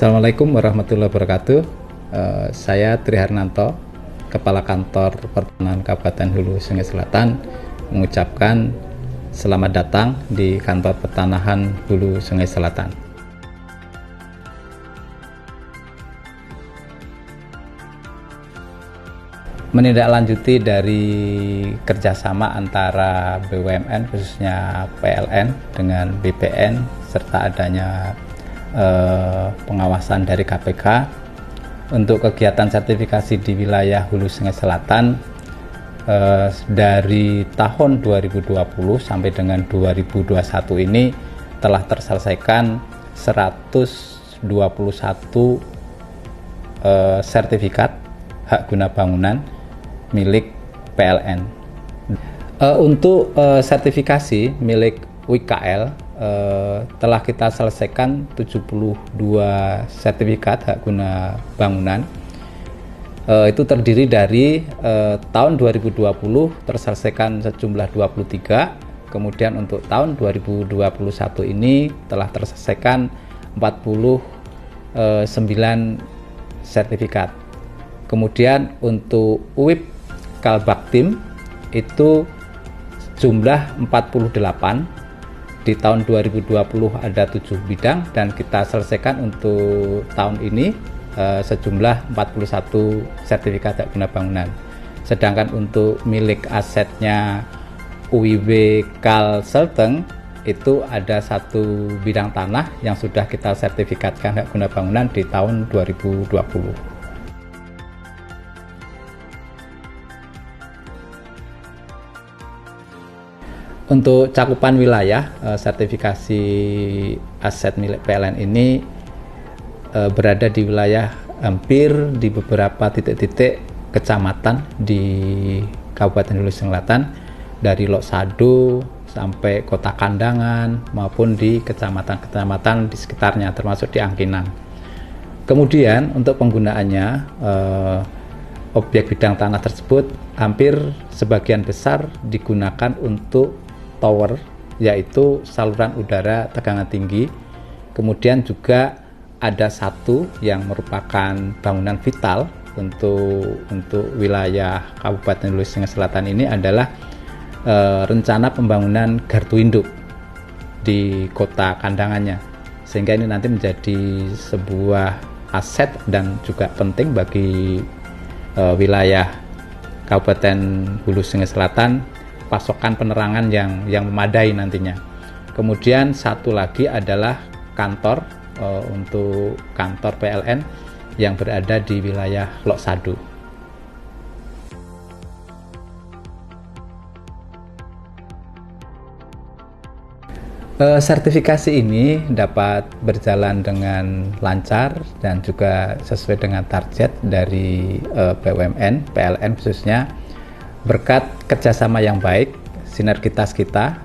Assalamualaikum warahmatullahi wabarakatuh. Saya Tri Harnanto, Kepala Kantor Pertanahan Kabupaten Hulu Sungai Selatan, mengucapkan selamat datang di Kantor Pertanahan Hulu Sungai Selatan. Menindaklanjuti dari kerjasama antara BUMN khususnya PLN dengan BPN serta adanya pengawasan dari KPK untuk kegiatan sertifikasi di wilayah Hulu Sungai Selatan dari tahun 2020 sampai dengan 2021 ini telah terselesaikan 121 sertifikat hak guna bangunan milik PLN. Untuk sertifikasi milik WKL telah kita selesaikan 72 sertifikat hak guna bangunan. Itu terdiri dari tahun 2020 terselesaikan sejumlah 23, kemudian untuk tahun 2021 ini telah terselesaikan 49 sertifikat. Kemudian untuk UIP Kalbaktim itu jumlah 48. Di tahun 2020 ada 7 bidang dan kita selesaikan untuk tahun ini sejumlah 41 sertifikat hak guna bangunan. Sedangkan untuk milik asetnya UIW Kalselteng itu ada 1 bidang tanah yang sudah kita sertifikatkan hak guna bangunan di tahun 2020. Untuk cakupan wilayah, sertifikasi aset milik PLN ini berada di wilayah hampir di beberapa titik-titik kecamatan di Kabupaten Hulu Sungai Selatan, dari Lok Sado sampai Kota Kandangan maupun di kecamatan-kecamatan di sekitarnya termasuk di Angkinan. Kemudian untuk penggunaannya, objek bidang tanah tersebut hampir sebagian besar digunakan untuk tower, yaitu saluran udara tegangan tinggi. Kemudian juga ada 1 yang merupakan bangunan vital untuk wilayah Kabupaten Hulu Sungai Selatan ini adalah rencana pembangunan gardu induk di Kota Kandangannya, sehingga ini nanti menjadi sebuah aset dan juga penting bagi wilayah Kabupaten Hulu Sungai Selatan, pasokan penerangan yang memadai nantinya. Kemudian 1 lagi adalah kantor untuk kantor PLN yang berada di wilayah Lok Sado. Sertifikasi ini dapat berjalan dengan lancar dan juga sesuai dengan target dari BUMN, PLN khususnya, berkat kerjasama yang baik, sinergitas kita,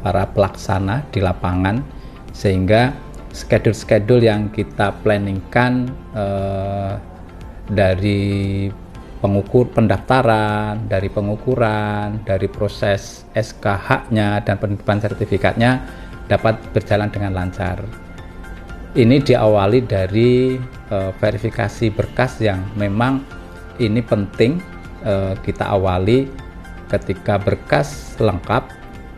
para pelaksana di lapangan, sehingga schedule yang kita planningkan dari pendaftaran, dari pengukuran, dari proses SKH-nya dan penerimaan sertifikatnya dapat berjalan dengan lancar. Ini diawali dari verifikasi berkas yang memang ini penting. Kita awali ketika berkas lengkap,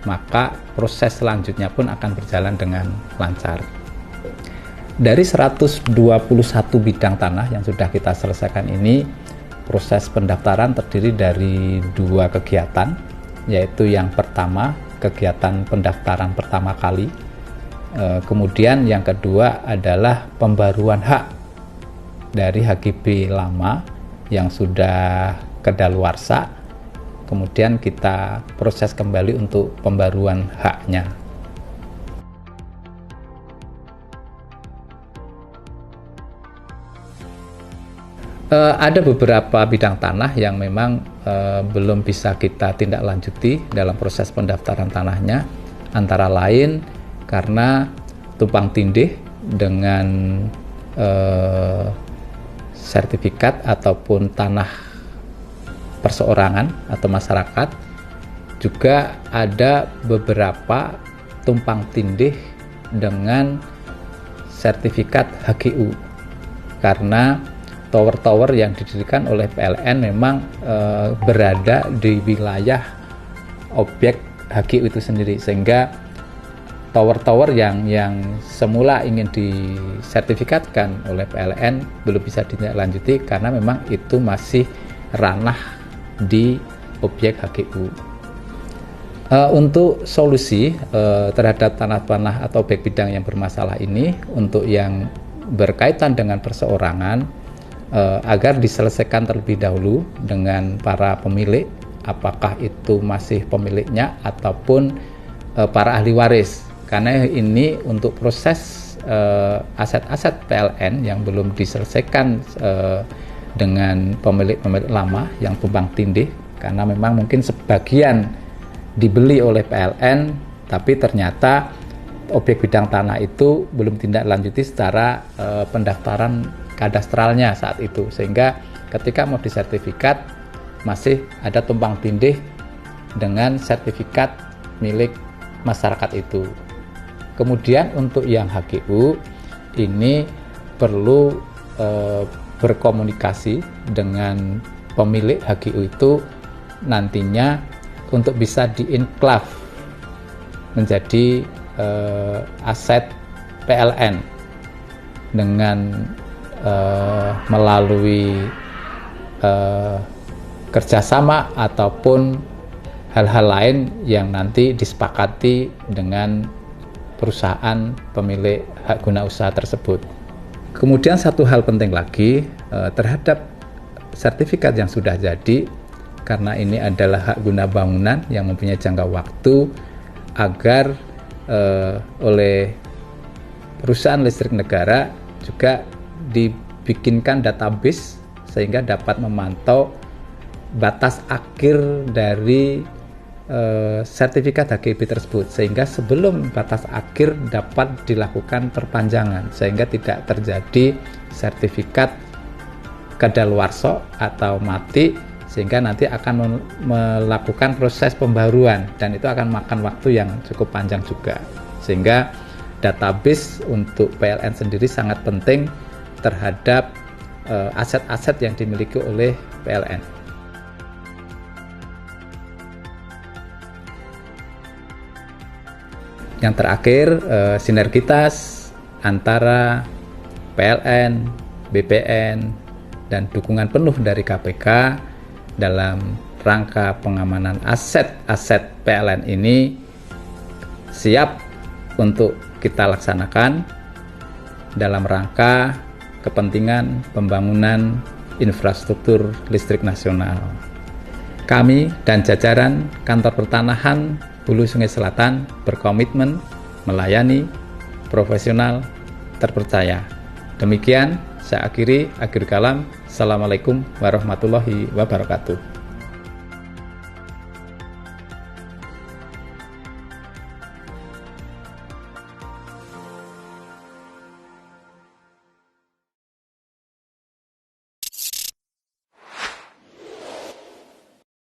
maka proses selanjutnya pun akan berjalan dengan lancar. Dari 121 bidang tanah yang sudah kita selesaikan ini, proses pendaftaran terdiri dari 2 kegiatan, yaitu yang pertama kegiatan pendaftaran pertama kali, kemudian yang kedua adalah pembaruan hak dari HGB lama yang sudah kedaluarsa, kemudian kita proses kembali untuk pembaruan haknya. Ada beberapa bidang tanah yang memang belum bisa kita tindak lanjuti dalam proses pendaftaran tanahnya, antara lain karena tumpang tindih dengan sertifikat ataupun tanah perseorangan atau masyarakat. Juga ada beberapa tumpang tindih dengan sertifikat HGU karena tower-tower yang didirikan oleh PLN memang berada di wilayah objek HGU itu sendiri, sehingga tower-tower yang semula ingin disertifikatkan oleh PLN belum bisa ditindaklanjuti karena memang itu masih ranah di objek HGU. Untuk solusi terhadap tanah-tanah atau objek bidang yang bermasalah ini, untuk yang berkaitan dengan perseorangan, agar diselesaikan terlebih dahulu dengan para pemilik, apakah itu masih pemiliknya ataupun para ahli waris, karena ini untuk proses aset-aset PLN yang belum diselesaikan dengan pemilik-pemilik lama yang tumpang tindih, karena memang mungkin sebagian dibeli oleh PLN tapi ternyata objek bidang tanah itu belum tindak lanjuti secara pendaftaran kadastralnya saat itu, sehingga ketika mau disertifikat masih ada tumpang tindih dengan sertifikat milik masyarakat itu. Kemudian untuk yang HGU ini perlu berkomunikasi dengan pemilik HGU itu nantinya untuk bisa dienklav menjadi aset PLN dengan melalui kerjasama ataupun hal-hal lain yang nanti disepakati dengan perusahaan pemilik hak guna usaha tersebut. Kemudian satu hal penting lagi terhadap sertifikat yang sudah jadi, karena ini adalah hak guna bangunan yang mempunyai jangka waktu, agar oleh perusahaan listrik negara juga dibikinkan database sehingga dapat memantau batas akhir dari sertifikat HGB tersebut, sehingga sebelum batas akhir dapat dilakukan perpanjangan sehingga tidak terjadi sertifikat kadaluarsa atau mati, sehingga nanti akan melakukan proses pembaruan dan itu akan makan waktu yang cukup panjang juga, sehingga database untuk PLN sendiri sangat penting terhadap aset-aset yang dimiliki oleh PLN. Yang terakhir, sinergitas antara PLN, BPN, dan dukungan penuh dari KPK dalam rangka pengamanan aset-aset PLN ini siap untuk kita laksanakan dalam rangka kepentingan pembangunan infrastruktur listrik nasional. Kami dan jajaran Kantor Pertanahan Hulu Sungai Selatan berkomitmen melayani, profesional, terpercaya. Demikian saya akhiri, akhir kalam. Assalamualaikum warahmatullahi wabarakatuh.